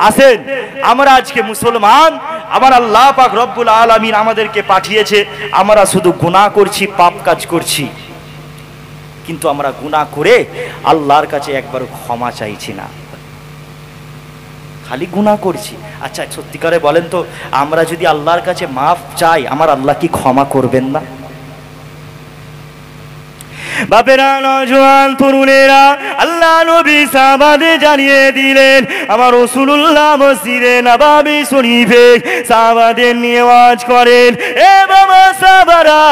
আসেন আমরা আজকে মুসলমান, আমার আল্লাহ পাক রব্বুল আলামিন আমাদেরকে পাঠিয়েছে, আমরা শুধু গুনাহ করছি, পাপ কাজ করছি, কিন্তু আমরা গুনাহ করে আল্লাহর কাছে একবারও ক্ষমা চাইছি না, খালি গুনাহ করছি। আচ্ছা সত্যিকারে বলেন তো, আমরা যদি আল্লাহর কাছে মাফ চাই, আমার আল্লাহ কি ক্ষমা করবেন না? বাপেরা, নওজোয়ান তরুণেরা, আল্লাহ নবী সাহাবাদের জানিয়ে দিলেন, আমার রাসূলুল্লাহ মসজিদে নববী শরীফে সাহাবাদের নিয়ে ওয়াজ করেন, এ বাবা সাহাবারা,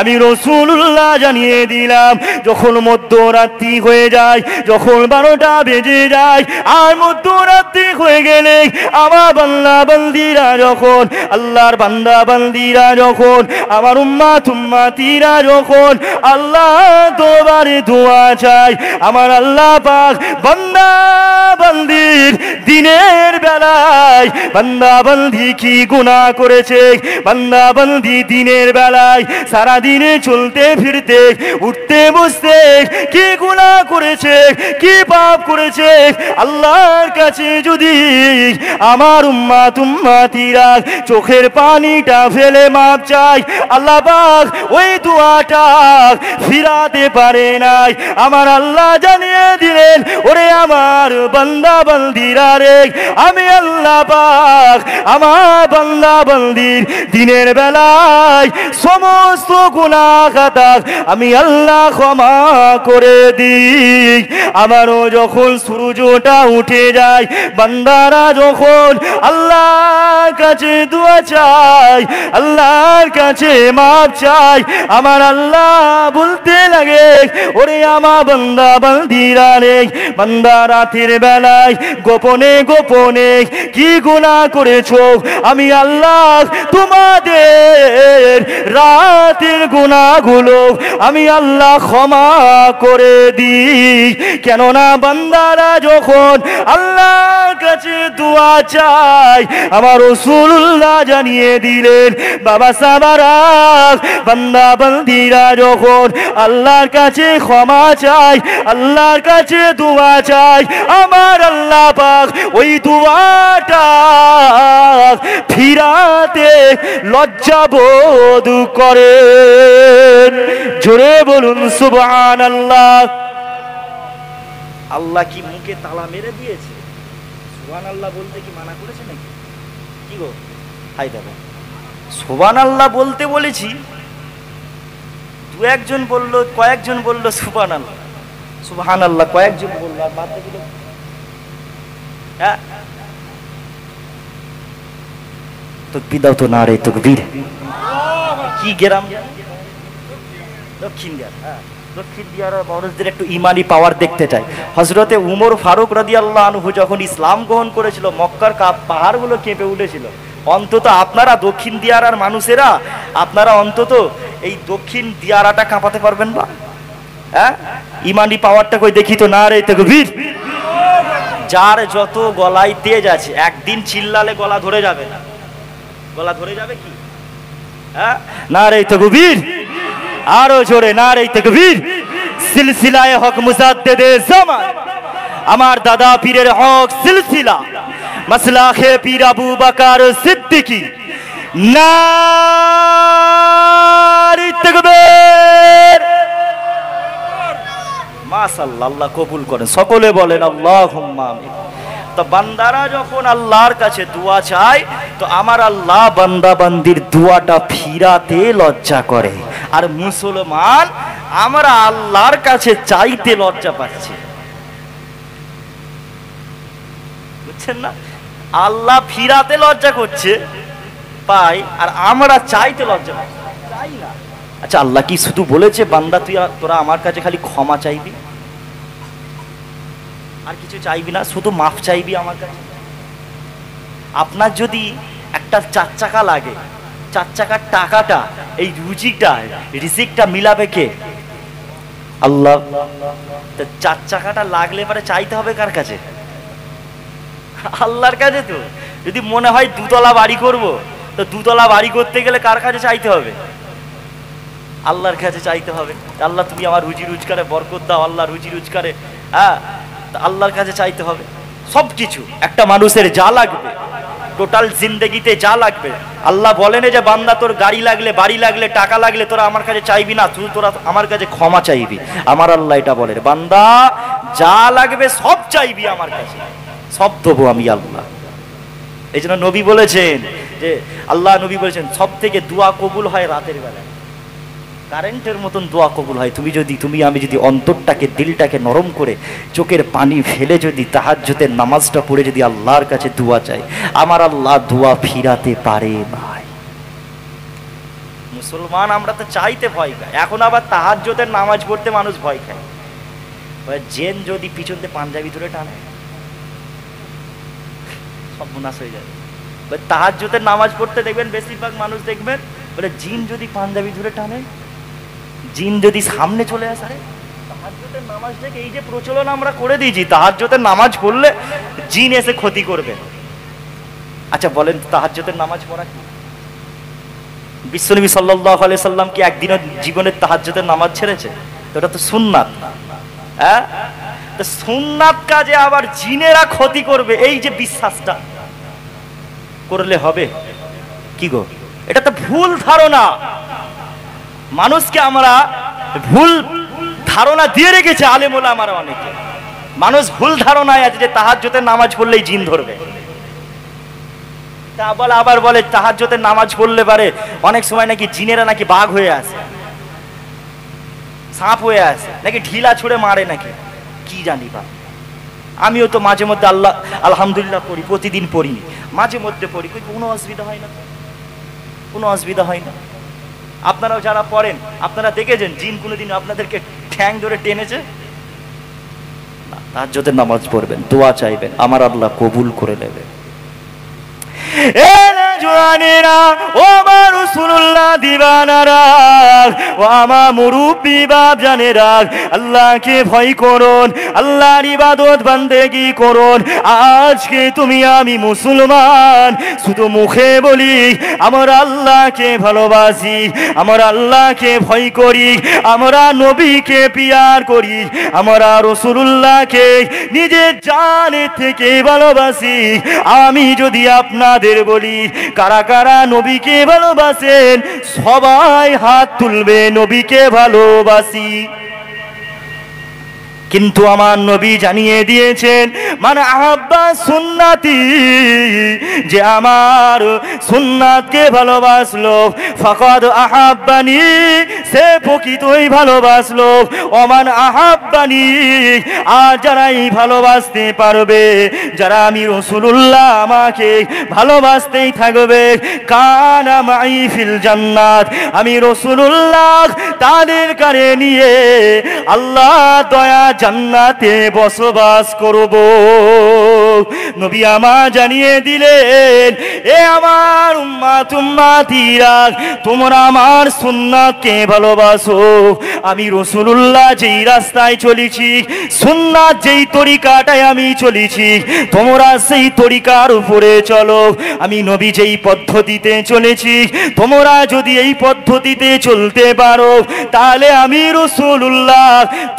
আমি রাসূলুল্লাহ জানিয়ে দিলাম, যখন মধ্যরাত্রি হয়ে যায়, যখন 12টা বেজে যায়, আর মধ্যরাত্রি হয়ে গেলে আমার বান্দা বান্দীরা যখন, আল্লাহর বান্দা বান্দীরা যখন, আমার উম্মতিরা যখন আল্লাহ দরবারে দোয়া চাই, আমার আল্লাহ পাক বান্দা বান্দির দিনের বেলায়, বান্দা বান্দি কি গুনাহ করেছে, বান্দা বান্দি দিনের বেলায় সারা দিনে চলতে ফিরতে উঠতে বসতে কি গুনাহ করেছে, কি পাপ করেছে, আল্লাহর কাছে যদি আমার উম্মতিরা চোখের পানিটা ফেলে মাপ চাই, আল্লাহ পাক ওই দোয়াটা ফিরাতে পারে নাই। আমার আল্লাহ জানিয়ে দিলেন, ওরে আমার বান্দা বান্দিরা রে, আমি আল্লাহ পাক আমার বান্দা বান্দির দিনের বেলায় সমস্ত গুনাহ খাতা আমি আল্লাহ ক্ষমা করে দিই। আবারও যখন সূর্যটা উঠে যায়, বান্দারা যখন আল্লাহর কাছে দোয়া চায়, আল্লাহর কাছে মাপ চায়, আমার আল্লাহ বলতে লাগে, ওরে আমার বান্দা বান্দিরা রে, বান্দা রাতের বেলায় গোপনে গোপনে কি গুনাহ করেছো, আমি আল্লাহ তোমাদের রাতের গুনাহগুলো আমি আল্লাহ ক্ষমা করে দিই। কেননা বান্দারা যখন আল্লাহর কাছে দোয়া চায়, আমার রাসূলুল্লাহ জানিয়ে দিলেন, বাবা সাহাবারা, বান্দা বান্দিরা যখন আল্লাহর কাছে ক্ষমা চায়, আল্লাহর কাছে দোয়া চায়, আমার আল্লাহ পাক ওই দোয়াটা ফিরাতে লজ্জাবোধ করেন। জোরে বলুন সুবহানাল্লাহ। আল্লাহ কি মুখে তালা মেরে দিয়েছে? সুবহানাল্লাহ বলতে কি মানা করেছে নাকি? কি গো হাই দেখো, সুবহানাল্লাহ বলতে বলেছি, দু একজন বললো, কয়েকজন বললো সুবহানাল্লাহ, সুবহানাল্লাহ কয়েকজন বললো, আর বাদ বাকি হ্যাঁ তাকবীর দাও তো, নারে তাকবীর। কি গ্রাম? দক্ষিণ দিয়ার। হ্যাঁ, দক্ষিণ দিয়ারের মানুষদের একটু ইমানি পাওয়ার দেখতে চাই। হযরতে উমর ফারুক রাদিয়াল্লাহু আনহু যখন ইসলাম গ্রহণ করেছিল, মক্কার পাহাড়গুলো কেঁপে উঠেছিল। অন্তত আপনারা দক্ষিণ দিয়ারার মানুষেরা, আপনারা অন্তত এই দক্ষিণ দিয়ারাটা কাঁপাতে পারবেন না? হ্যাঁ, ইমানি পাওয়ারটা কই দেখি তো, নারে তাকবীর। যার যত গলায় তেজ আছে, একদিন চিল্লালে গলা ধরে যাবে না? গলা ধরে যাবে কি? হ্যাঁ, নারে তাকবীর। আরো জোরে নারে তাকবীর। সিলসিলায়ে হক মুজাদ্দিদে জামান, আমার দাদা পীরের হক সিলসিলা মাসলাখে পীর আবু বকর সিদ্দিকী, নারে তাকবীর। মাশাআল্লাহ, আল্লাহ কবুল করেন। সকলে বলেন আল্লাহুম্মা আমিন। তো বান্দারা যখন আল্লাহর কাছে দোয়া চায়, তো আমার আল্লাহ বান্দা বান্দির দোয়াটা ফিরাতে লজ্জা করে। আর মুসলমান আমরা আল্লাহর কাছে চাইতে লজ্জা পাচ্ছি, বুঝছেন না? আল্লাহ ফিরাতে লজ্জা করছে পাই, আর আমরা চাইতে লজ্জা পাচ্ছি, চাই না। আচ্ছা, আল্লাহ কি শুধু বলেছে বান্দা তোরা আমার কাছে খালি ক্ষমা চাইবি, আর কিছু চাইবি না, শুধু মাফ চাইবি আমার কাছে? আপনার যদি একটা 4 চাকা লাগে, 4 চাকার টাকাটা, এই রুজিটা, রিজিকটা মিলাবে কে? আল্লাহ। 4 চাকাটা লাগলে পরে চাইতে হবে কার কাছে? আল্লাহর কাছে। তো যদি মনে হয় 2 তলা বাড়ি করব, তো 2 তলা বাড়ি করতে গেলে কার কাছে চাইতে হবে? আল্লাহর কাছে চাইতে হবে। আল্লাহ তুমি আমার রুজি রোজগারে বরকত দাও, আল্লাহ রুজি রোজগারে, হ্যাঁ, আল্লাহর কাছে চাইতে হবে। সব কিছু একটা মানুষের যা লাগবে, টোটাল জিন্দেগিতে যা লাগবে, আল্লাহ বলেন যে বান্দা তোর গাড়ি লাগলে, বাড়ি লাগলে, টাকা লাগলে তোরা আমার কাছে চাইবি না, তুই তোরা আমার কাছে ক্ষমা চাইবি। আমার আল্লাহ এটা বলে, বান্দা যা লাগবে সব চাইবি আমার কাছে, সব দেবো আমি আল্লাহ। এই জন্য নবী বলেছেন যে, আল্লাহ নবী বলেছেন সব থেকে দোয়া কবুল হয় রাতের বেলায়, কারেন্টের মতন দোয়া কবুল হয়। আমি যদি অন্তরটাকে, দিলটাকে নরম করে, চোখের পানি ফেলে যদি তাহাজ্জুদের নামাজটা পড়ে যদি আল্লাহর কাছে দোয়া চাই, আমার আল্লাহ দোয়া ফিরাতে পারে ভাই। মুসলমান আমরা তো চাইতে ভয় পাই, এখন আবার তাহাজ্জুদের নামাজ পড়তে মানুষ ভয় খায়। জেন যদি পিছনতে পাঞ্জাবি ধরে টানে, সব মুনাস হয়ে যাবে। তাহাজ্জুদের নামাজ পড়তে দেখবেন বেশিরভাগ মানুষ দেখবেন বলে জিন যদি পাঞ্জাবি ধরে টানে, জিন যদি সামনে চলে আসে। তাহাজ্জুদের নামাজ থেকে এই যে প্রচলন আমরা করে দিয়েছি, তাহাজ্জুদের নামাজ পড়লে জিন এসে ক্ষতি করবে। আচ্ছা বলেন, তাহাজ্জুদের নামাজ পড়া কি? বিশ্বনবী সাল্লাল্লাহু আলাইহি সাল্লাম কি একদিনও জীবনের তাহাজ্জুদের নামাজ ছেড়েছে? তো এটা তো সুন্নাত। হ্যাঁ, তো সুন্নাত কাজে আবার জিনেরা ক্ষতি করবে, এই যে বিশ্বাসটা করলে হবে কি গো? এটা তো ভুল ধারণা। মানুষকে আমরা ভুল ধারণা দিয়ে রেখেছে আলেম ওলামারা অনেকে। মানুষ ভুল ধারণায় আছে যে তাহাজ্জুদের নামাজ পড়লেই জিন ধরবে। তা আবার বলে তাহাজ্জুদের নামাজ পড়লে পারে অনেক সময় নাকি জিনেরা নাকি বাঘ হয়ে আসে, সাপ হয়ে আসে, নাকি ঢিলা ছুঁড়ে মারে নাকি, কি জানি বা। আমিও তো মাঝে মধ্যে আলহামদুলিল্লাহ পড়ি, প্রতিদিন পড়িনি, মাঝে মধ্যে পড়ি, কোনো অসুবিধা হয় না, কোনো অসুবিধা হয় না। আপনারাও যারা পড়েন, আপনারা দেখেছেন জিন কোনোদিন আপনাদেরকে ঠ্যাং ধরে টেনেছে? তাহাজ্জুদের নামাজ পড়বেন, দোয়া চাইবেন, আমার আল্লাহ কবুল করে নেবে। ও আমার রাসূলুল্লাহ দিবানারা, ও আমার মুরব্বি বাপ জানেরা, আল্লাহকে ভয় করুন, আল্লাহর ইবাদত বান্দেগি করুন। আজকে তুমি আমি মুসলমান, শুধু মুখে বলি আমরা আল্লাহকে ভালোবাসি, আমরা আল্লাহকে ভয় করি, আমরা নবীকে পিয়ার করি, আমরা রাসূলুল্লাহকে নিজের জান থেকে ভালোবাসি। আমি যদি আপনাদের বলি কারা কারা নবীকে ভালোবাসেন, সবাই হাত তুলবে নবীকে ভালোবাসি। কিন্তু আমার নবী জানিয়ে দিয়েছেন, মানে আহাব্বা সুন্নাতি, যে আমার সুন্নাতকে ভালোবাসলো, ফাকাদ আহাব্বানি, সে প্রকৃতই ভালোবাসলো। ওমান আহাব্বানি, আর যারাই ভালোবাসতে পারবে, যারা আমি রাসূলুল্লাহ আমাকে ভালোবাসতেই থাকবে, কানা মাই ফিল জান্নাত, আমি রাসূলুল্লাহ তাদের কারে নিয়ে আল্লাহ দয়া জান্নাতে বসবাস করব। নবী আমার জানিয়ে দিলেন, এ আমার উম্মাত উম্মাতিরা, তোমরা আমার সুন্নাতকে ভালোবাসো। আমি রাসূলুল্লাহ যেই রাস্তায় চলেছি, সুন্নাত যেই তরিকাটায় আমি চলেছি, তোমরা সেই তরিকার উপরে চলো। আমি নবী যেই পদ্ধতিতে চলেছি, তোমরা যদি এই পদ্ধতিতে চলতে পারো, তাহলে আমি রাসূলুল্লাহ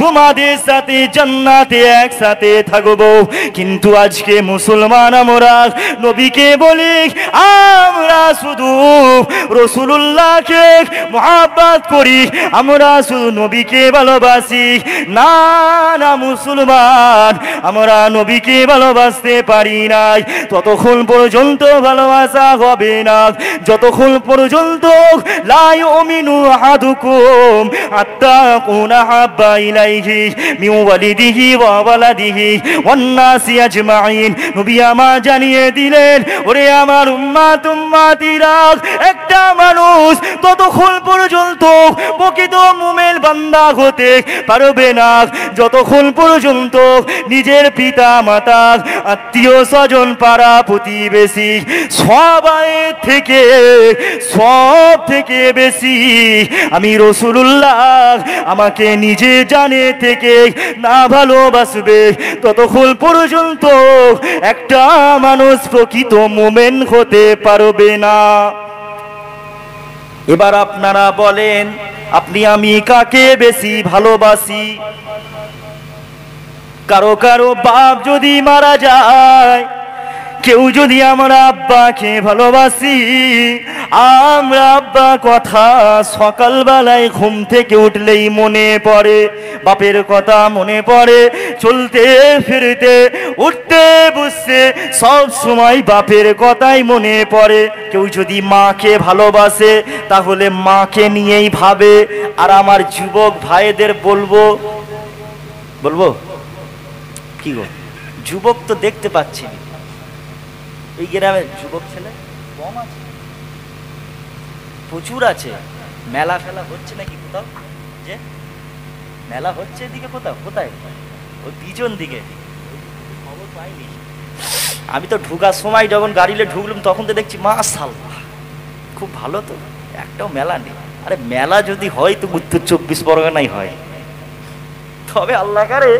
তোমাদের সাথে জান্নাতে একসাথে থাকবো। কিন্তু আজকে মুসলমান আমরা নবীকে বলি আমরা শুধু রাসূলুল্লাহকে মুহাব্বত করি, আমরা শুধু নবীকে ভালোবাসি। না না মুসলমান, আমরা নবীকে ভালোবাসতে পারি নাই, ততক্ষণ পর্যন্ত ভালোবাসা হবে না যতক্ষণ পর্যন্ত লা ইউমিনু আহাদুকুম হাত্তা কুনা হাব্বা ইলাইহি মিন ওয়ালিদিহি ওয়া ওয়ালাদিহি ওয়ান নাসি আজমাইন। নবী আমার জানিয়ে দিলেন, ওরে আমার উম্মাত উম্মাতিরা, একটা মানুষ ততক্ষণ পর্যন্ত প্রকৃত মুমিন বান্দা হতে পারবে না যতক্ষণ পর্যন্ত নিজের পিতা মাতা, আত্মীয় স্বজন, পাড়া প্রতিবেশী সবাই থেকে সব থেকে বেশি আমি রাসূলুল্লাহ আমাকে নিজে জানে থেকে না ভালোবাসবে, ততক্ষণ পর্যন্ত একটা মানুষ প্রকৃত মুমিন হতে পারবে না। এবার আপনারা বলেন, আপনি আমি কাকে বেশি ভালোবাসি? কারো কারো বাপ যদি মারা যায়, কেউ যদি আমরা আব্বাকে ভালোবাসি, আমরা আব্বা কথা সকালবেলায় ঘুম থেকে উঠলেই মনে পড়ে, বাপের কথা মনে পড়ে, চলতে ফিরতে উঠতে বসতে সব সময় বাপের কথাই মনে পড়ে। কেউ যদি মাকে ভালোবাসে তাহলে মাকে নিয়েই ভাবে। আর আমার যুবক ভাইদের বলবো কি গো, যুবক তো দেখতে পাচ্ছি না এই গ্রামে, যুবক ছেলে কম আছে, প্রচুর আছে। মেলা ফেলা হচ্ছে নাকি কোথাও? যে মেলা হচ্ছে এদিকে কোথাও, কোথায়? ওই পিছন দিকে, খবর পাইনি আমি তো। ঢুকার সময় যখন গাড়িতে ঢুকলাম তখন তো দেখছি মাশাআল্লাহ খুব ভালো, তো একটাও মেলা নেই। আরে মেলা যদি হয় তো উত্তর 24 পরগনাই হয়। তবে আল্লাহ কারে,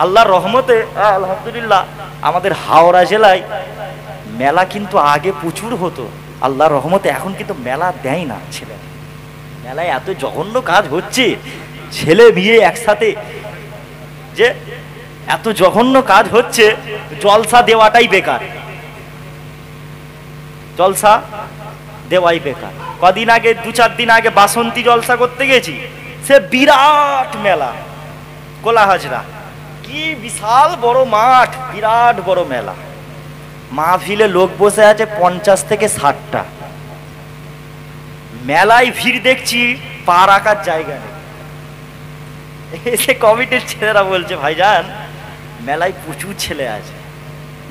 আল্লাহর রহমতে আলহামদুলিল্লাহ আমাদের হাওড়া জেলায় মেলা কিন্তু আগে প্রচুর হতো। আল্লাহর রহমতে এখন কিন্তু মেলা দেয় না ছেলে। মেলায় এত জঘন্য কাজ হচ্ছে, ছেলে মেয়ে একসাথে, যে এত জঘন্য কাজ হচ্ছে, জলসা দেওয়াটাই বেকার, জলসা দেওয়াই বেকার। কদিন আগে 2-4 দিন আগে বাসন্তী জলসা করতে গেছি, সে বিরাট মেলা, কোলা হাজরা, কি বিশাল বড় মাঠ, বিরাট বড় মেলা। মাহফিলে লোক বসে আছে 50 থেকে 60টা। মেলায় ভিড় দেখছি, পা রাখার জায়গা নেই। এসে কমিটির ছেলেরা বলছে ভাইজান মেলায় প্রচুর ছেলে আছে,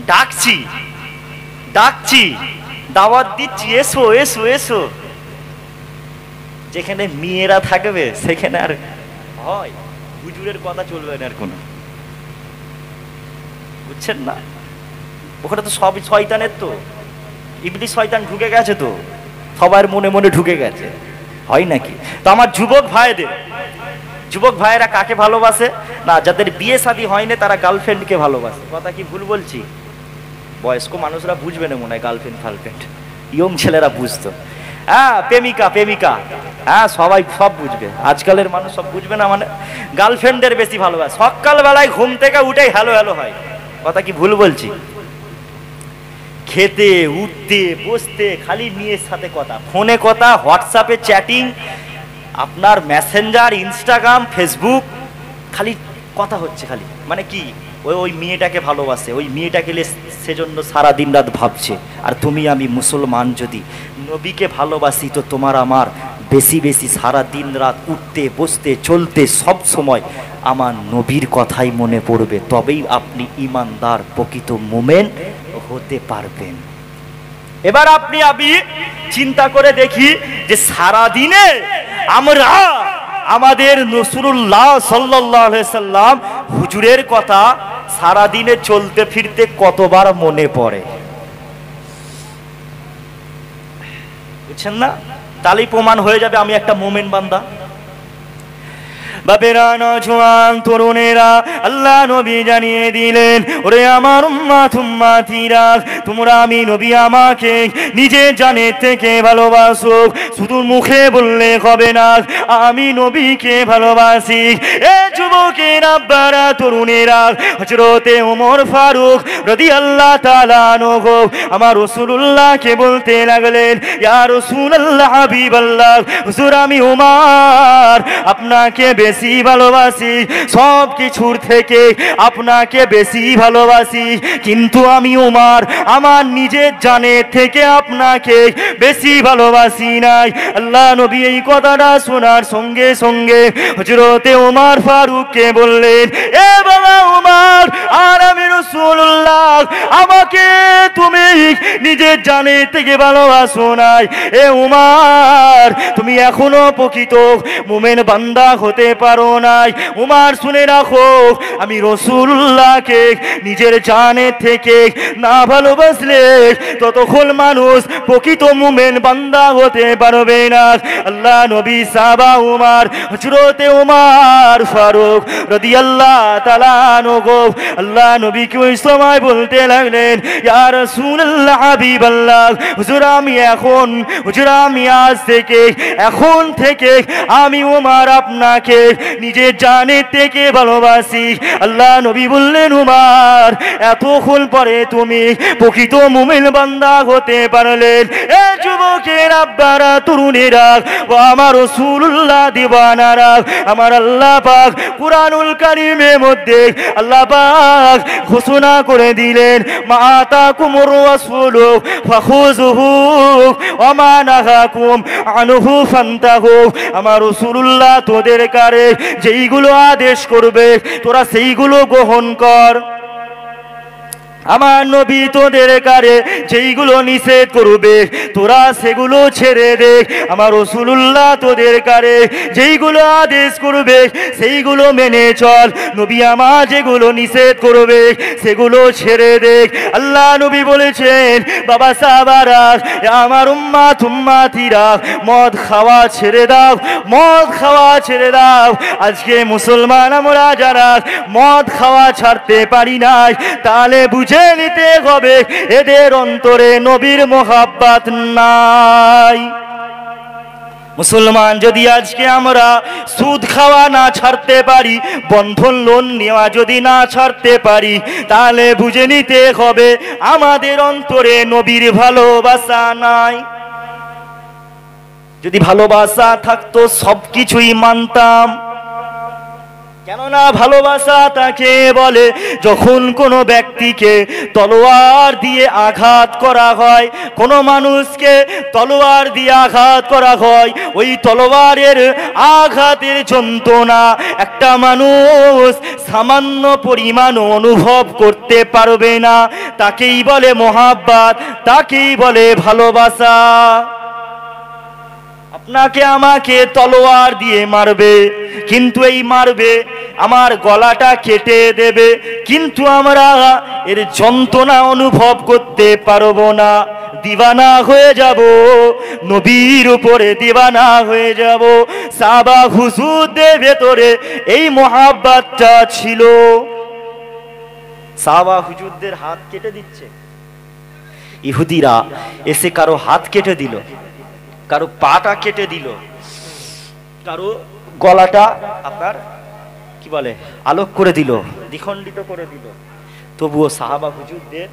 ডাকছি দাওয়াত দিচ্ছি, এসো এসো এসো। যেখানে মেয়েরা থাকবে সেখানে আর হয় হুজুরের কথা চলবে না, আর কোনো, বুঝছেন না? ওখানে তো সবই শয়তানের, তো ইবলিশ শয়তান ঢুকে গেছে, তো সবার মনে মনে ঢুকে গেছে, হয় নাকি? তো আমার যুবক ভাইয়েরা কাকে ভালোবাসে না? যাদের বিয়ে শাদী হয়নি তারা গার্লফ্রেন্ডকে ভালোবাসে। কথা কি ভুল বলছি? বয়স্ক মানুষরা বুঝবে না মনে হয়, গার্লফ্রেন্ড ফার্লফ্রেন্ড, ইয়ং ছেলেরা বুঝতো। হ্যাঁ, প্রেমিকা, হ্যাঁ সবাই সব বুঝবে। আজকালের মানুষ সব বুঝবে না, মানে গার্লফ্রেন্ডের বেশি ভালোবাসে। সকালবেলায় ঘুম থেকে উঠেই হ্যালো হ্যালো হয়। কথা কি ভুল বলছি? খেতে উঠতে বসতে খালি মেয়ের সাথে কথা, ফোনে কথা, হোয়াটসঅ্যাপে চ্যাটিং, আপনার মেসেঞ্জার, ইনস্টাগ্রাম, ফেসবুক, খালি কথা হচ্ছে খালি। মানে কি, ওই মেয়েটাকে ভালোবাসে, ওই মেয়েটাকে সেজন্য সারা দিন রাত ভাবছে। আর তুমি আমি মুসলমান যদি নবীকে ভালোবাসি তো তোমার আমার বেশি বেশি সারা দিন রাত উঠতে বসতে চলতে সব সময় আমার নবীর কথাই মনে পড়বে। তবেই আপনি ইমানদার প্রকৃত মুমিন হতে পারবেন। এবার আপনি আমি চিন্তা করে দেখি যে সারা দিনে আমরা আমাদের রাসূলুল্লাহ সাল্লাল্লাহু আলাইহি সাল্লাম হুজুরের কথা সারা দিনে চলতে ফিরতে কতবার মনে পড়ে, বুঝছেন না? তাহলেই প্রমাণ হয়ে যাবে আমি একটা মুমিন বান্দা। বাপেরা, নওজোয়ান তরুণেরা, আল্লাহ নবী জানিয়ে দিলেন, ওরে আমার উম্মতিরা, তোমরা আমি নবী আমাকে নিজে জানের থেকে ভালোবাসো। শুধু মুখে বললে হবে না, আমি নবীকে ভালোবাসি। এ যুবকেরা, আব্বারা, তরুণেরা, হযরতে ওমর ফারুক রাদিয়াল্লাহু তাআলা আনহু আমার রাসূলুল্লাহকে বলতে লাগলেন, ইয়া রাসূলুল্লাহ, হাবিবাল্লাহ, হুজুর আমি ওমর আপনাকে বেশি ভালোবাসি, সব কিছুর থেকে আপনাকে বেশি ভালোবাসি। কিন্তু আমি ওমর আমার নিজের জানের থেকে আপনাকে বেশি ভালোবাসি নাই। আল্লাহ নবী এই কথাটা শোনার সঙ্গে সঙ্গে হযরতে ওমর ফারুককে বললেন, এ বাবা ওমর, আর আমি রাসূলুল্লাহ আমাকে তুমি নিজের জানের থেকে ভালোবাসো নাই। এ ওমর, তুমি এখনো প্রকৃত মুমিন বান্দা হতে পারো নাই। ওমর শুনে রাখো, আমি রাসূলুল্লাহকে নিজের জানের থেকে না ভালোবাসলে ততক্ষণ মানুষ প্রকৃত মুমিন বান্দা হতে পারবে না। আল্লাহ নবী সাহাবা ওমর, হযরতে ওমর ফারুক রাদিয়াল্লাহু তাআলা আনহু আল্লাহ নবীকে ওই সময় বলতে লাগলেন, ইয়া রাসূলুল্লাহ, হাবিবাল্লাহ, হুজুর আমি আজ থেকে এখন থেকে আমি ওমর আপনাকে নিজের জানের থেকে ভালোবাসি। আল্লাহ নবী বললেন, উমর এতক্ষণ পরে তুমি প্রকৃত মুমিন বান্দা হতে পারলেন। এ যুবকের আব্বারা, তরুণেরা ও আমার রাসূলুল্লাহ দিওয়ানারা, আমার আল্লাহ পাক কুরআনুল কারীমের মধ্যে আল্লাহ পাক ঘোষণা করে দিলেন, মা আতাকুমুর রাসূলু ফাখুযুহু ওয়া মা নাহাকুম আনহু ফান্তাহু। আমার রাসূলুল্লাহ তোদের কারে যেইগুলো আদেশ করবে তোরা সেইগুলো গ্রহণ কর। আমার নবী তোদের কারে যেইগুলো নিষেধ করবে তোরা সেগুলো ছেড়ে দে। আমার রাসূলুল্লাহ তোদের কারে যেইগুলো আদেশ করবে সেইগুলো মেনে চল। নবী আমার যেগুলো নিষেধ করবে সেগুলো ছেড়ে দে। আল্লাহ নবী বলেছেন, বাবা সাহাবারা, আমার উম্মাত উম্মাতিরা, মদ খাওয়া ছেড়ে দাও, মদ খাওয়া ছেড়ে দাও। আজকে মুসলমান আমরা যারা মদ খাওয়া ছাড়তে পারি না, তাহলে বুঝে নিতে হবে এদের অন্তরে নবীর মোহাব্বত নাই। মুসলমান যদি আজকে আমরা সুদ খাওয়া না ছাড়তে পারি, বন্ধন লোন নেওয়া যদি না ছাড়তে পারি, তাহলে বুঝে নিতে হবে আমাদের অন্তরে নবীর ভালোবাসা নাই। যদি ভালোবাসা থাকতো সবকিছুই মানতাম। কেননা ভালোবাসা তাকে বলে যখন কোনো ব্যক্তিকে তলোয়ার দিয়ে আঘাত করা হয়, কোনো মানুষকে তলোয়ার দিয়ে আঘাত করা হয়, ওই তলোয়ারের আঘাতের যন্ত্রণা একটা মানুষ সামান্য পরিমাণ অনুভব করতে পারবে না। তাকেই বলে মোহাব্বত, তাকেই বলে ভালোবাসা। আপনাকে আমাকে তলোয়ার দিয়ে মারবে, কিন্তু এই মারবে আমার গলাটা কেটে দেবে, কিন্তু আমরা এর যন্ত্রণা অনুভব করতে পারবো না। দিওয়ানা হয়ে যাব, নবীর উপরে দিওয়ানা হয়ে যাব। সাহাবা হুজুরদের ভেতরে এই মোহাব্বতটা ছিল। সাহাবা হুজুরদের হাত কেটে দিচ্ছে, ইহুদিরা এসে কারো হাত কেটে দিল, কারো পাটা কেটে দিল, কারো গলাটা আপনার কি বলে আলোক করে দিল, দ্বিখণ্ডিত করে দিল। তবুও সাহাবা হুজুরদের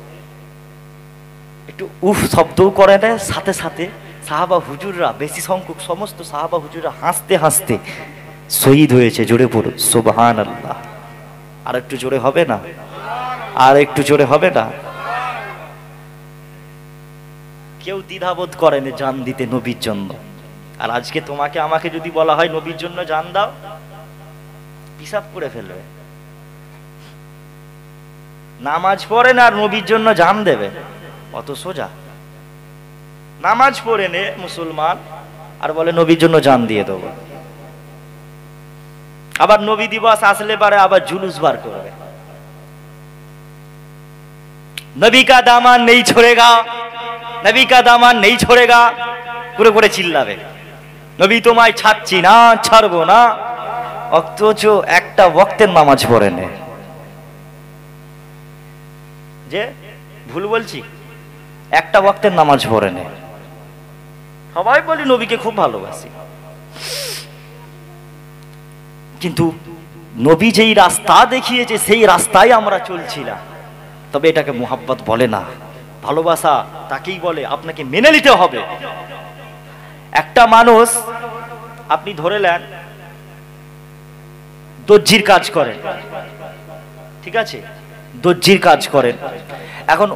একটু উফ শব্দও করে না। সাথে সাথে সাহাবা হুজুররা, বেশি সংখ্যক সমস্ত সাহাবা হুজুররা হাসতে হাসতে শহীদ হয়েছে। জোরে পড়ুন সুবহানাল্লাহ। আর একটু জোরে হবে না? আর একটু জোরে হবে না? কেউ দ্বিধাবোধ করেনি জান দিতে নবীর জন্য। আর আজকে তোমাকে আমাকে যদি বলা হয় নবীর জন্য জান দাও, হিসাব করে ফেলবে। নামাজ পড়ে না আর নবীর জন্য জান দেবে, অত সোজা? নামাজ পড়ে নে মুসলমান আর বলে নবীর জন্য জান দিয়ে দেবো। আবার নবী দিবস আসলে পারে আবার জুলুস বার করবে, নবী কা দামান নেই ছোড়েগা, নবী কা দামান নেই ছোড়েগা করে করে চিল্লাবে, নবী তোমায় ছাড়ছি না, ছাড়বো না। অথচ একটা ওয়াক্তের নামাজ পড়ে নে। যে ভুল বলছি? একটা ওয়াক্তের নামাজ পড়ে নে। সবাই বলি নবীকে খুব ভালোবাসি, কিন্তু নবী যেই রাস্তা দেখিয়েছে সেই রাস্তায় আমরা চলছি না। তবে এটাকে মুহাব্বত বলে না, ভালোবাসা তাকেই বলে। আপনাকে মেনে নিতে হবে। একটা মানুষ আপনি ধরে নেন দর্জির কাজ করেন, ঠিক আছে, দর্জির কাজ করেন। এখন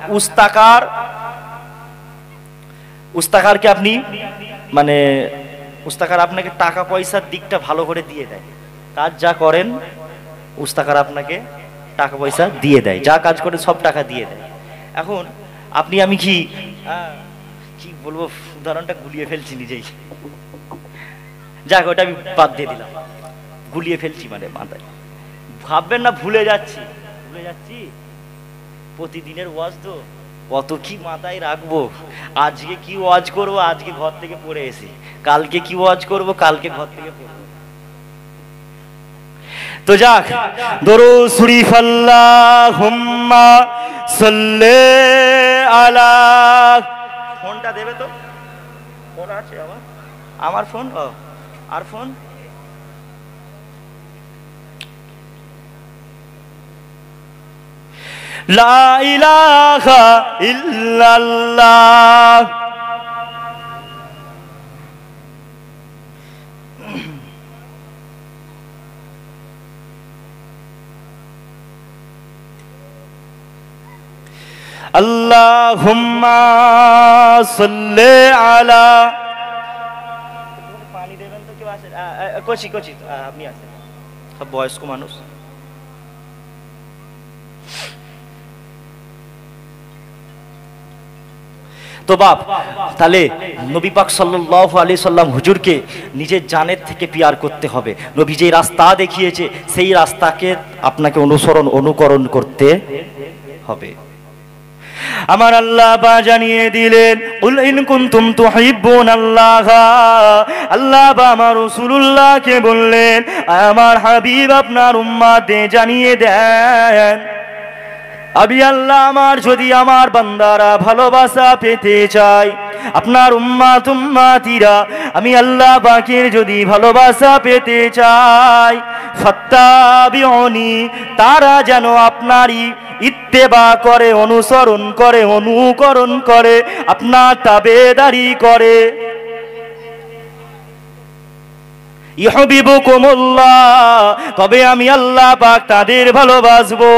উস্তাকারকে আপনি মানে উস্তাকার আপনাকে টাকা পয়সার দিকটা ভালো করে দিয়ে দেয়। কাজ যা করেন উস্তাকার আপনাকে টাকা পয়সা দিয়ে দেয়, যা কাজ করে সব টাকা দিয়ে দেয়। এখন আপনি আমি কি বলবো, উদাহরণটা গুলিয়ে ফেলছি নিজেই, যাক ওটা আমি বাদ দিয়ে দিলাম, গুলিয়ে ফেলছি মানে মাথায়। ভাববেন না ভুলে যাচ্ছি, ভুলে যাচ্ছি। প্রতিদিনের ওয়াজ তো কত কি মাথায় রাখবো। আজকে কি ওয়াজ করবো, আজকে ঘর থেকে পড়ে এসি, কালকে কি ওয়াজ করবো, কালকে ঘর থেকে পড়বো। তো যাক, দরুদ শরীফ আল্লাহুম্মা সাল্লি আলা। ফোনটা দেবে তো? ফোন আছে আমার ফোন। আর ফোন লা ইলাহা ইল্লাল্লাহ। আল্লাহুম্মা সাল্লি আলা, পানি দেবেন তো কেউ আছে? কোচি কোচি আপনি আছেন, সব বয়স্ক মানুষ। তো বাপ, তাহলে নবী পাক সাল্লাল্লাহু আলাইহি সাল্লাম হুজুরকে নিজের জানের থেকে পিয়ার করতে হবে। নবী যে রাস্তা দেখিয়েছে সেই রাস্তাকে আপনাকে অনুকরণ করতে হবে। আমার আল্লাহ বা জানিয়ে দিলেন, কুল ইন কুনতুম তুহিব্বুনাল্লাহ, আল্লাহ বা আমার রাসূলুল্লাহকে বললেন, আমার হাবিব আপনার উম্মতকে জানিয়ে দেন, আমি আল্লাহ আমার যদি আমার বান্দারা ভালোবাসা পেতে চায়, আপনার উম্মাতিরা আমি আল্লাহ পাকের যদি ভালোবাসা পেতে চাই, ফাত্তাবিউনি, তারা যেন আপনারই ইত্তেবা করে, অনুকরণ করে, আপনার তাবেদারি করে। ইউহিব্বুকুমুল্লাহ, তবে আমি আল্লাহ পাক তাদের ভালোবাসবো।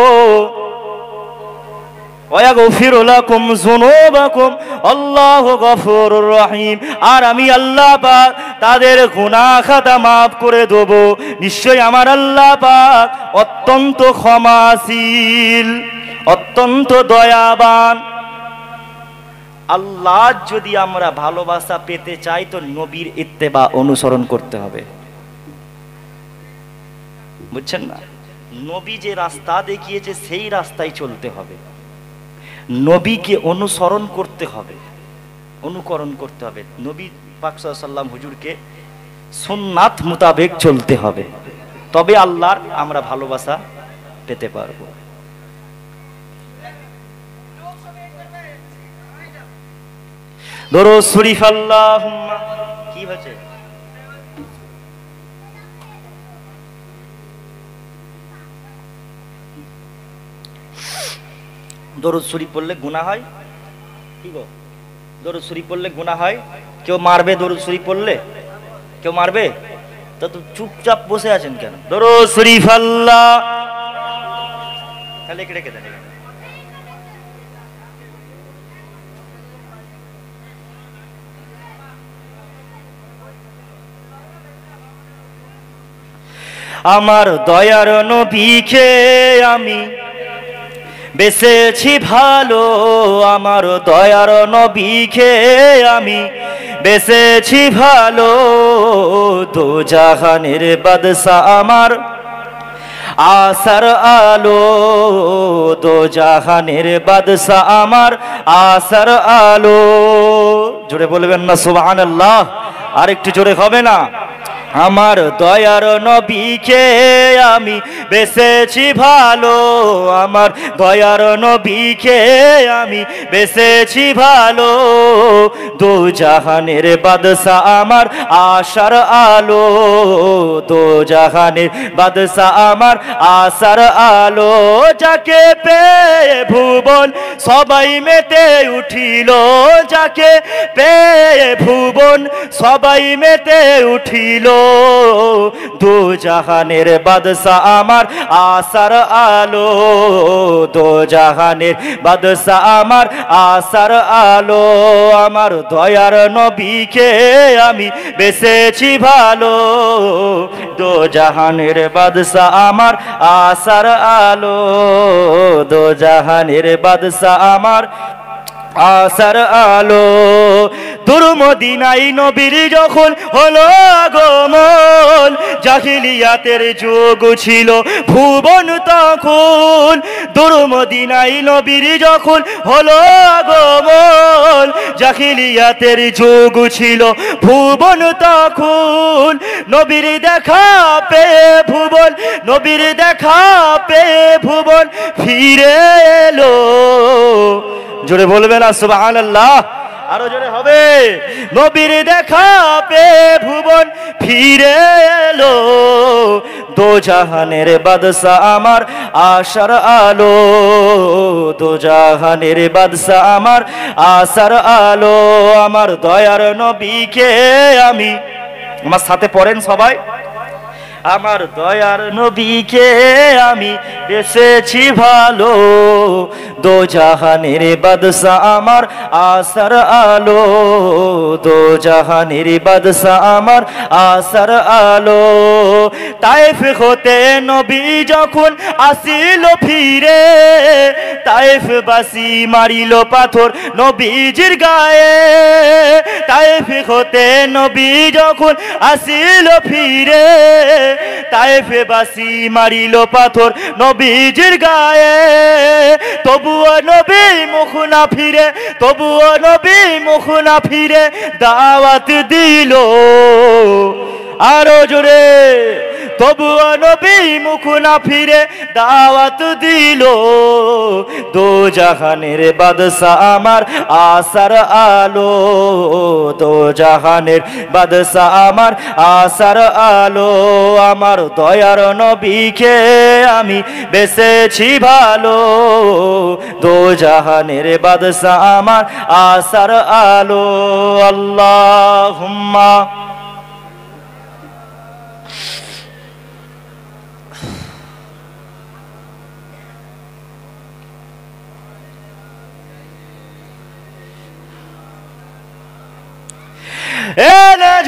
ওয়াগফিরু লাকুম যুনুবাকুম, আল্লাহু গফুরুর রহিম, আর আমি আল্লাহ পাক তাদের গুনাহ খাতা maaf করে দেব। নিশ্চয়ই আমার আল্লাহ পাক অত্যন্ত ক্ষমাশীল, অত্যন্ত দয়াবান। আল্লাহ যদি আমরা ভালোবাসা পেতে চাই তো নবীর ইত্তেবা অনুসরণ করতে হবে, বুঝছেন না? নবী যে রাস্তা দেখিয়েছে সেই রাস্তায় চলতে হবে, নবীকে অনুসরণ করতে হবে, অনুকরণ করতে হবে। নবী পাক সাল্লাল্লাহু আলাইহি ওয়াসাল্লাম হুজুরকে সুন্নাত মোতাবেক চলতে হবে, তবে আল্লাহর আমরা ভালোবাসা পেতে পারবো। দরুদ শরীফ আল্লাহুম্মা, কি হয়েছে? দরুদ শরীফ পড়লে গুনাহ হয়, কি গো? দরুদ শরীফ পড়লে গুনাহ হয়? কেউ মারবে দরুদ শরীফ পড়লে? কেউ মারবে? তো চুপচাপ বসে আছেন কেন? দরুদ শরীফ আল্লাহ, তাহলে রেখে দেন। আমার দয়ার নবীকে আমি বেসেছি ভালো, আমার দয়ার নবীকে আমি বেসেছি ভালো, দো জাহানের বাদশা আমার আসার আলো, দো জাহানের বাদশা আমার আসার আলো। জোরে বলবেন না সুবহানাল্লাহ? আর একটু জোরে হবে না? আমার দয়ার নবীকে আমি বেসেছি ভালো, আমার দয়ার নবীকে আমি বেসেছি ভালো, দো জাহানের বাদশা আমার আশার আলো, দো জাহানের বাদশা আমার আশার আলো। যাকে পেয়ে ভুবন সবাই মেতে উঠিল, যাকে পেয়ে ভুবন সবাই মেতে উঠিল, দো জাহানের বাদশা আমার আসার আলো, দো জাহানের বাদশা আমার আসার আলো। আমার দয়ার নবীকে আমি বেসেছি ভালো, দো জাহানের বাদশা আমার আসার আলো, দো জাহানের বাদশা আমার আসার আলো। দূর মদিনায় নবীর যখন হলো আগমন, জাহিলিয়াতের যুগ ছিল ভুবন তখন, দূর মদিনায় নবীর যখন হলো আগমন, জাহিলিয়াতের যুগ ছিল ভুবন তখন, নবীর দেখা পেয়ে ভুবন, নবীর দেখা পেয়ে ভুবন ফিরে এলো। জোরে বলবে না সুবহানাল্লাহ? আরো জোরে হবে। নবীর দেখা পেয়ে ভুবন ফিরে এলো, দোজাহানের বাদশা আমার আশার আলো, দোজাহানের বাদশা আমার আশার আলো। আমার দয়ার নবীকে আমি, আমার সাথে পড়েন সবাই, আমার দয়ার নবীকে আমি বেসেছি ভালো, দোজাহানের বাদশা আমার আশার আলো, দোজাহানের বাদশা আমার আশার আলো। তায়েফ হতে নবী যখন আসিল ফিরে, তায়েফবাসী মারিল পাথর নবীজির গায়ে, তায়েফ হতে নবী যখন আসিল ফিরে, তায়েফবাসী মারিল পাথর নবীজির গায়ে। তবুও নবী মুখ না ফিরে, তবুও নবী মুখ না ফিরে দাওয়াত দিল, আরো জোরে। তবুও নবী মুখ না ফিরে দাওয়াত দিল, দোজাহানের বাদশা আমার আশার আলো, দোজাহানের বাদশা আমার আশার আলো। আমার দয়ার নবীকে আমি বেসেছি ভালো, দোজাহানের বাদশা আমার আশার আলো। আল্লাহুম্মা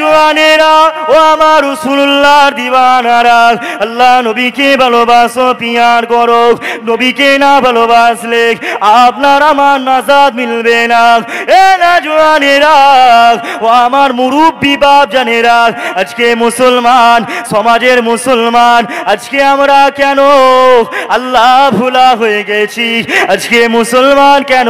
জওয়ানেরা ও আমার রাসূলুল্লাহর দিওয়ানারা, আল্লাহ নবীকে ভালোবাসো, পিয়ার করো। নবীকে না ভালোবাসলে আপনার আমার নাজাত মিলবে না। এ জওয়ানেরা ও আমার মুরব্বি বাপ জানেরা, আজকে মুসলমান সমাজের মুসলমান, আজকে আমরা কেন আল্লাহ ভুলা হয়ে গেছি? আজকে মুসলমান কেন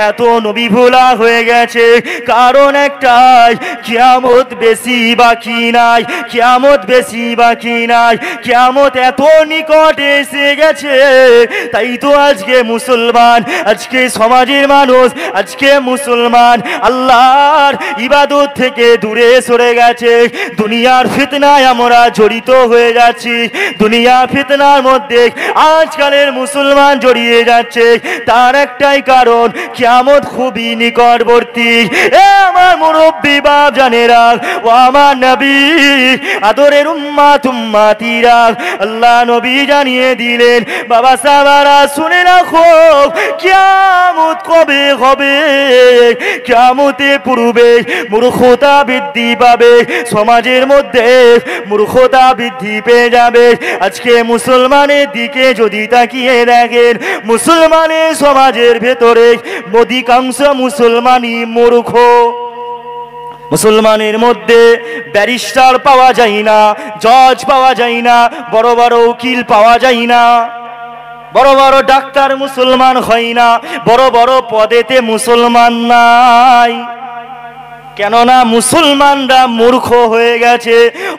এত নবী ভুলা হয়ে গেছে? কারণ একটাই, কিয়ামত বেশি বাকি নাই, কিয়ামত বেশি বাকি নাই, কিয়ামত এত নিকটে এসে গেছে। তাই তো আজকে মুসলমান, আজকে সমাজের মানুষ, আজকে মুসলমান আল্লাহর ইবাদত থেকে দূরে সরে গেছে। দুনিয়ার ফিতনায় আমরা জড়িত হয়ে যাচ্ছি, দুনিয়ার ফিতনার মধ্যে আজকালের মুসলমান জড়িয়ে যাচ্ছে। তার একটাই কারণ, কিয়ামত খুবই নিকটবর্তী। এ আমার মুরব্বি বাপ জানেরা ও আমার নবী আদরের উম্মাত উম্মাতিরা, আল্লাহ নবী জানিয়ে দিলেন, বাবা সাহাবারা শুনে রাখো, কিয়ামত কবে হবে? কিয়ামতে পূর্বে মূর্খতা বৃদ্ধি পাবে, সমাজের মধ্যে মূর্খতা বৃদ্ধি পেয়ে যাবে। আজকে মুসলমানের দিকে যদি তাকিয়ে দেখেন, মুসলমানের সমাজের ভেতরে অধিকাংশ মুসলমানই মূর্খ। মুসলমানের মধ্যে ব্যারিস্টার পাওয়া যায় না, জজ পাওয়া যায় না, বড় বড় উকিল পাওয়া যায় না, বড় বড় ডাক্তার মুসলমান হয় না, বড় বড় পদেতে মুসলমান নাই। কেননা মুসলমানরা মূর্খ হয়ে গেছে।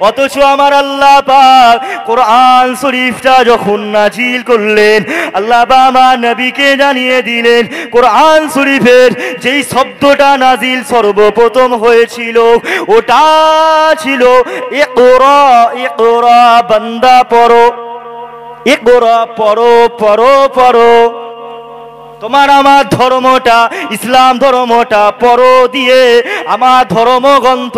অথচ আমার আল্লাহ পাক কোরআন শরীফটা যখন নাজিল করলেন, আল্লাহ পাক আমার নবীকে জানিয়ে দিলেন, কোরআন শরীফের যেই শব্দটা নাজিল সর্বপ্রথম হয়েছিল ওটা ছিল ইকরা, ইকরা বান্দা পড়ো, ইকরা পড়ো, পড়ো পড়ো। তোমার আমার ধর্মটা, ইসলাম ধর্মটা পড়ো দিয়ে আমার ধর্মগ্রন্থ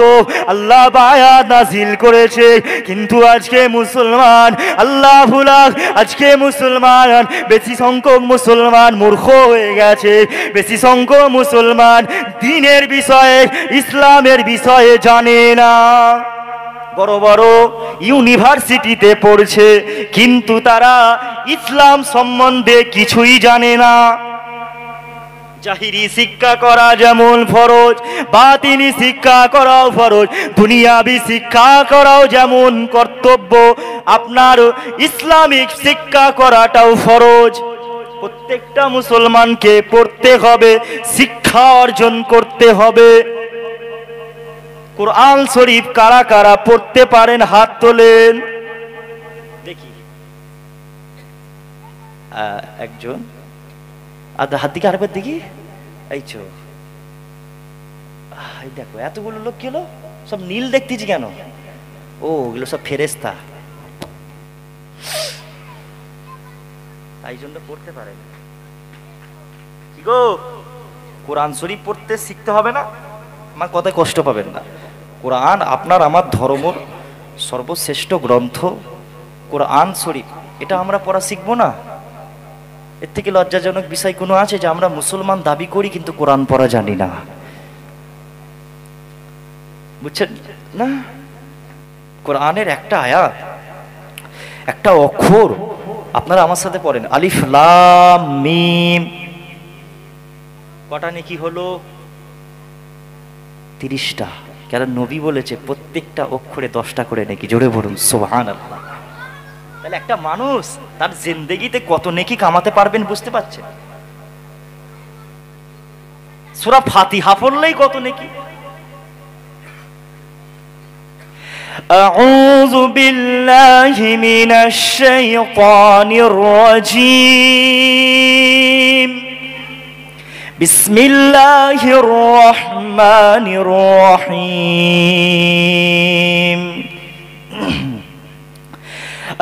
আল্লাহ আয়াত নাজিল করেছে। কিন্তু আজকে মুসলমান আল্লাহ ভুলা, আজকে মুসলমান বেশি সংখ্যক মুসলমান মূর্খ হয়ে গেছে। বেশি সংখ্যক মুসলমান দ্বীনের বিষয়ে, ইসলামের বিষয়ে জানে না। বড় বড় ইউনিভার্সিটিতে পড়ছে, কিন্তু তারা ইসলাম সম্বন্ধে কিছুই জানে না। জাহিরি শিক্ষা করা যেমন ফরজ, বাতিনি শিক্ষা করাও ফরজ, দুনিয়াবি শিক্ষা করাও যেমন কর্তব্য, আপনার ইসলামিক শিক্ষা করাটাও ফরজ। প্রত্যেকটা মুসলমানকে পড়তে হবে, শিক্ষা অর্জন করতে হবে। কোরআন শরীফ কারা কারা পড়তে পারেন হাত তোলেন দেখি। একজন, হাত দিকে আরেকবার দেখি। এই চো এই দেখো এতগুলো লোক কি হলো, সব নীল দেখতেছি কেন? ও ওগুলো সব ফেরেশতা, তাই জন্য পড়তে পারে। কি গো, কোরআন শরীফ পড়তে শিখতে হবে না? আমার কথায় কষ্ট পাবেন না। কোরআন আপনার আমার ধর্ম সর্বশ্রেষ্ঠ গ্রন্থ কোরআন শরীফ, এটা আমরা পড়া শিখবো না? এর থেকে লজ্জাজনক বিষয় কোনো আছে যে আমরা মুসলমান দাবি করি কিন্তু কোরআন পড়া জানি না? বুঝছেন না? কোরআনের একটা আয়াত, একটা অক্ষর, আপনারা আমার সাথে পড়েন, আলিফ লাম মিম, কটা নেকি হলো? 30টা। কারণ নবী বলেছে প্রত্যেকটা অক্ষরে 10টা করে নেকি। জোরে বলুন সুবহানাল্লাহ। তাহলে একটা মানুষ তার জিন্দেগিতে কত নেকি কামাতে পারবেন বুঝতে পারছেন? সূরা ফাতিহা পড়লেই কত নেকি। আউযু বিল্লাহি মিনাশ শাইতানির রাজীম। বিসমিল্লাহির রহমানির রহিম।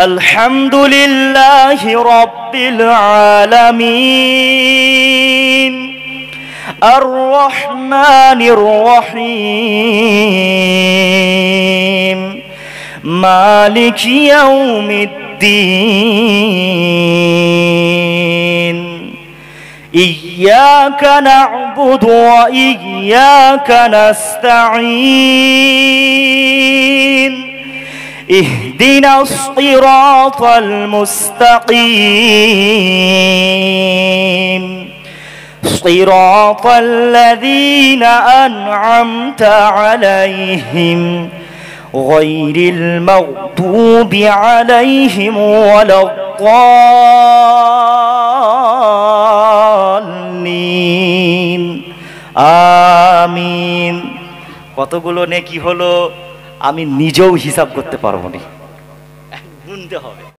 আলহামদুলিল্লাহি রাব্বিল আলামিন আর রহমানির রহিম মালিকি ইয়াউমিদ্দিন ইয়্যাকা না'বুদু ওয়া ইয়্যাকা নাস্তাঈন اهدنا الصراط المستقيم صراط الذين أنعمت عليهم غير المغضوب عليهم ولا الضالين آمين। কতগুলো নেকি হলো আমি নিজেও হিসাব করতে পারবো না, গুনতে হবে।